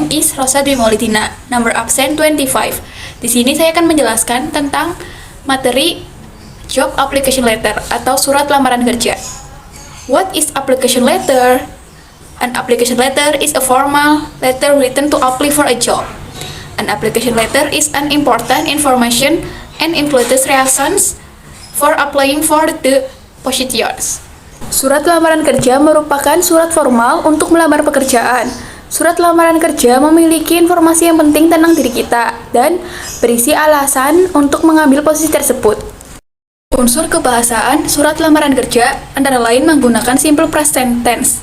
name is Rosa Dwi Maulidina, number absen 25. Di sini saya akan menjelaskan tentang materi job application letter atau surat lamaran kerja. What is application letter? An application letter is a formal letter written to apply for a job. An application letter is an important information and includes reasons for applying for the positions. Surat lamaran kerja merupakan surat formal untuk melamar pekerjaan. Surat lamaran kerja memiliki informasi yang penting tentang diri kita dan berisi alasan untuk mengambil posisi tersebut. Unsur kebahasaan surat lamaran kerja antara lain menggunakan simple present tense.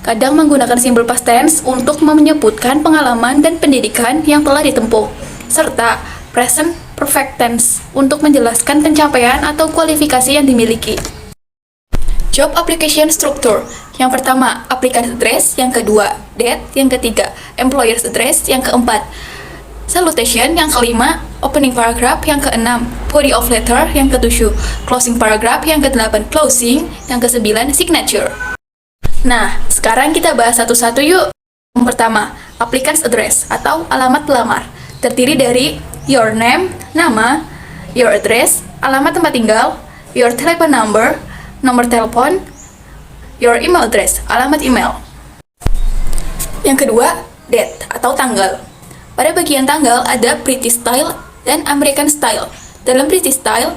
Kadang menggunakan simple past tense untuk menyebutkan pengalaman dan pendidikan yang telah ditempuh, serta present perfect tense untuk menjelaskan pencapaian atau kualifikasi yang dimiliki. Job application structure. Yang pertama, applicant address. Yang kedua, date. Yang ketiga, employer's address. Yang keempat, salutation. Yang kelima, opening paragraph. Yang keenam, body of letter. Yang ketujuh, closing paragraph. Yang kedelapan, closing. Yang kesembilan, signature. Nah, sekarang kita bahas satu-satu yuk. Yang pertama, applicant's address atau alamat pelamar. Terdiri dari your name, nama, your address, alamat tempat tinggal, your telephone number, nomor telepon, your email address, alamat email. Yang kedua, date atau tanggal. Pada bagian tanggal ada British style dan American style. Dalam British style,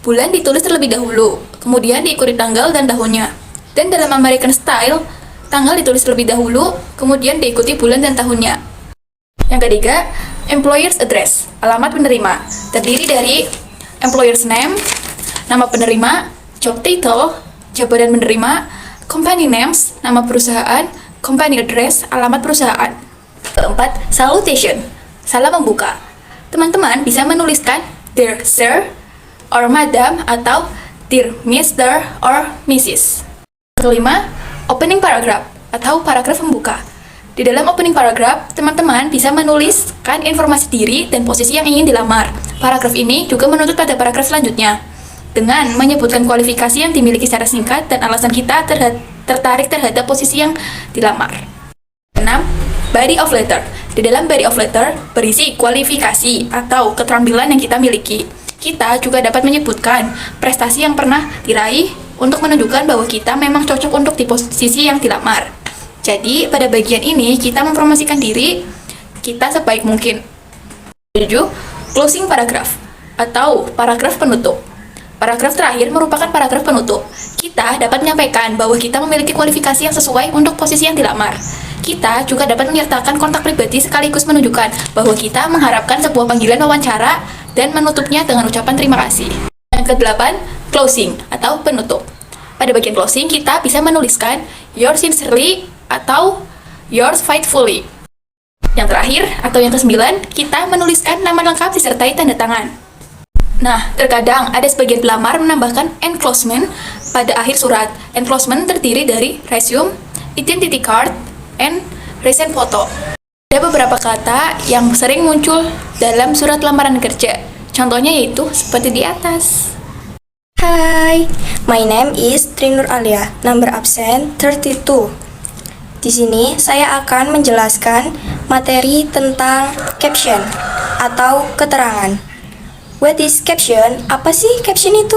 bulan ditulis terlebih dahulu, kemudian diikuti tanggal dan tahunnya. Dan dalam American style, tanggal ditulis terlebih dahulu, kemudian diikuti bulan dan tahunnya. Yang ketiga, employer's address, alamat penerima. Terdiri dari employer's name, nama penerima, job title, jabatan menerima, company names, nama perusahaan, company address, alamat perusahaan. Keempat, salutation, salam membuka. Teman-teman bisa menuliskan Dear Sir or Madam atau Dear Mr. or Mrs. Kelima, opening paragraph atau paragraf pembuka. Di dalam opening paragraph, teman-teman bisa menuliskan informasi diri dan posisi yang ingin dilamar. Paragraf ini juga menuntut pada paragraf selanjutnya, dengan menyebutkan kualifikasi yang dimiliki secara singkat dan alasan kita tertarik terhadap posisi yang dilamar. 6. Body of letter. Di dalam body of letter berisi kualifikasi atau keterampilan yang kita miliki. Kita juga dapat menyebutkan prestasi yang pernah diraih untuk menunjukkan bahwa kita memang cocok untuk di posisi yang dilamar. Jadi, pada bagian ini kita mempromosikan diri kita sebaik mungkin. 7. Closing paragraph atau paragraf penutup. Paragraf terakhir merupakan paragraf penutup. Kita dapat menyampaikan bahwa kita memiliki kualifikasi yang sesuai untuk posisi yang dilamar. Kita juga dapat menyertakan kontak pribadi sekaligus menunjukkan bahwa kita mengharapkan sebuah panggilan wawancara dan menutupnya dengan ucapan terima kasih. Yang ke-8, closing atau penutup. Pada bagian closing kita bisa menuliskan yours sincerely atau yours faithfully. Yang terakhir atau yang ke-9, kita menuliskan nama lengkap disertai tanda tangan. Nah, terkadang ada sebagian pelamar menambahkan enclosement pada akhir surat. Enclosement terdiri dari resume, identity card, and recent photo. Ada beberapa kata yang sering muncul dalam surat lamaran kerja. Contohnya yaitu seperti di atas. Hai, my name is Trinur Alia, number absen 32. Di sini saya akan menjelaskan materi tentang caption atau keterangan. What is caption? Apa sih caption itu?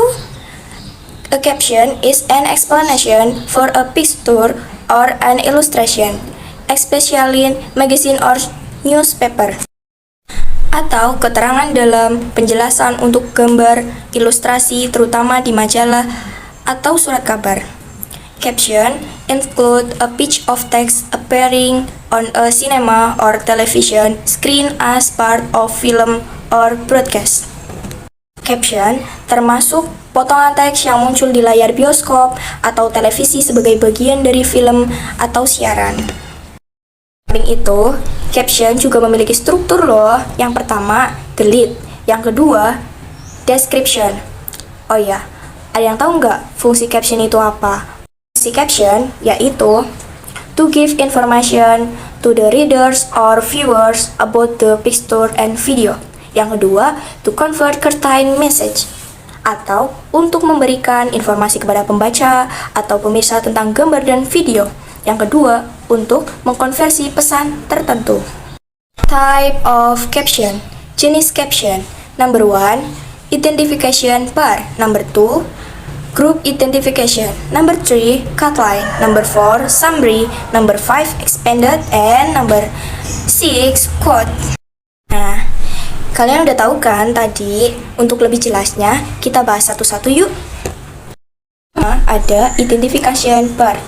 A caption is an explanation for a picture or an illustration, especially in magazine or newspaper. Atau keterangan dalam penjelasan untuk gambar, ilustrasi, terutama di majalah atau surat kabar. Caption include a piece of text appearing on a cinema or television screen as part of film or broadcast. Caption termasuk potongan teks yang muncul di layar bioskop atau televisi sebagai bagian dari film atau siaran. Samping itu, caption juga memiliki struktur loh. Yang pertama, delete. Yang kedua, description. Oh ya, ada yang tahu nggak fungsi caption itu apa? Fungsi caption yaitu to give information to the readers or viewers about the picture and video. Yang kedua, to convert certain message, atau untuk memberikan informasi kepada pembaca atau pemirsa tentang gambar dan video. Yang kedua, untuk mengkonversi pesan tertentu. Type of caption. Jenis caption. Number 1, identification bar. Number 2, group identification. Number 3, cutline. Number 4, summary. Number 5, expanded. And number 6, quote. Nah, kalian udah tahu kan tadi? Untuk lebih jelasnya, kita bahas satu-satu yuk. Ada identification bar.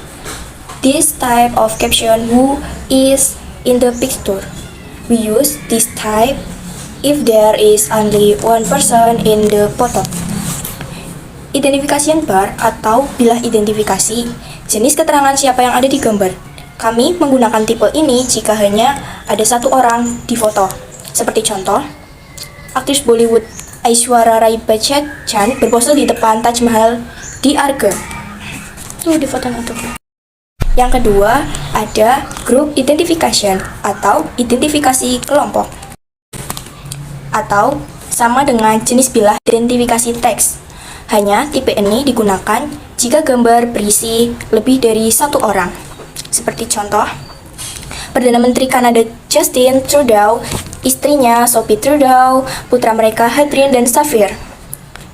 This type of caption who is in the picture. We use this type if there is only one person in the photo. Identification bar atau bilah identifikasi, jenis keterangan siapa yang ada di gambar. Kami menggunakan tipe ini jika hanya ada satu orang di foto. Seperti contoh, aktris Bollywood Aishwarya Rai Bachchan berpose di depan Taj Mahal di Agra. Tuh di fotonya tuh. Yang kedua, ada group identification atau identifikasi kelompok. Atau sama dengan jenis bilah identifikasi teks. Hanya tipe ini digunakan jika gambar berisi lebih dari satu orang. Seperti contoh, Perdana Menteri Kanada Justin Trudeau, istrinya Sophie Trudeau, putra mereka Hadrien dan Xavier,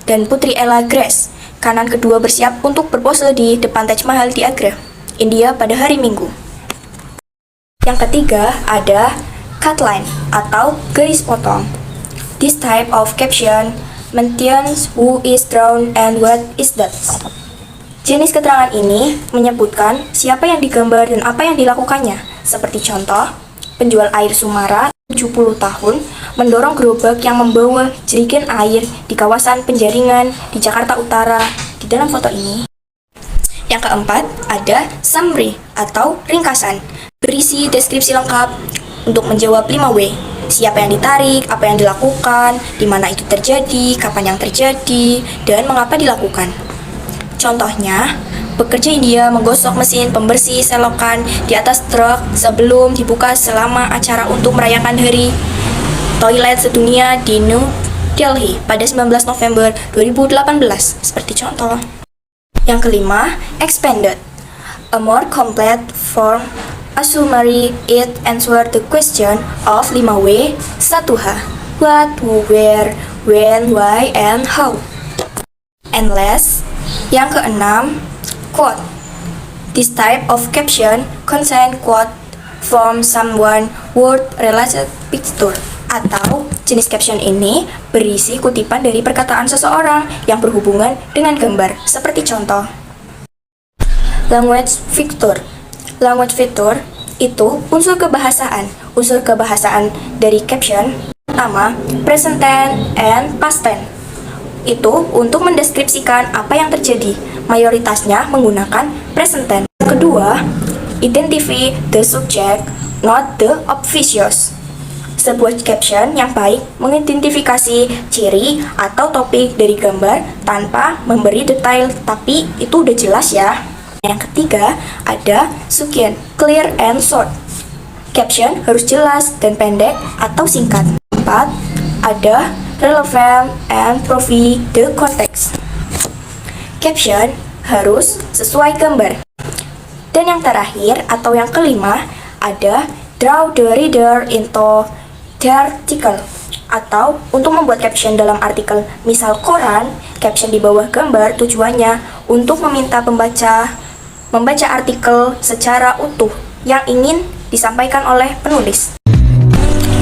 dan putri Ella Grace. Kanan kedua bersiap untuk berpose di depan Taj Mahal di Agra, India pada hari Minggu. Yang ketiga ada cutline atau garis potong. This type of caption mentions who is drawn and what is that. Jenis keterangan ini menyebutkan siapa yang digambar dan apa yang dilakukannya. Seperti contoh, penjual air Sumara 70 tahun mendorong gerobak yang membawa jerigen air di kawasan Penjaringan di Jakarta Utara di dalam foto ini. Yang keempat, ada summary atau ringkasan, berisi deskripsi lengkap untuk menjawab 5W. Siapa yang ditarik, apa yang dilakukan, di mana itu terjadi, kapan yang terjadi, dan mengapa dilakukan. Contohnya, pekerja India menggosok mesin pembersih selokan di atas truk sebelum dibuka selama acara untuk merayakan Hari Toilet Sedunia di New Delhi pada 19 November 2018. Seperti contoh. Yang kelima, expanded. A more complete form, a summary, it answer the question of 5W, 1H. What, who, where, when, why, and how. And last, yang keenam, quote. This type of caption contain quote from someone word related picture. Atau jenis caption ini berisi kutipan dari perkataan seseorang yang berhubungan dengan gambar. Seperti contoh, language feature. Language feature itu unsur kebahasaan. Unsur kebahasaan dari caption pertama, present tense and past tense. Itu untuk mendeskripsikan apa yang terjadi. Mayoritasnya menggunakan present tense. Kedua, identify the subject, not the obvious. Sebuah caption yang baik mengidentifikasi ciri atau topik dari gambar tanpa memberi detail, tapi itu udah jelas ya. Yang ketiga, ada succinct, clear and short. Caption harus jelas dan pendek atau singkat. Empat, ada relevant and provide the context. Caption harus sesuai gambar. Dan yang terakhir atau yang kelima, ada draw the reader into the article, atau untuk membuat caption dalam artikel. Misal koran, caption di bawah gambar tujuannya untuk meminta pembaca membaca artikel secara utuh yang ingin disampaikan oleh penulis.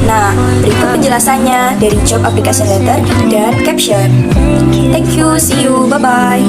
Nah, berikut penjelasannya dari job application letter dan caption. Thank you, see you, bye-bye.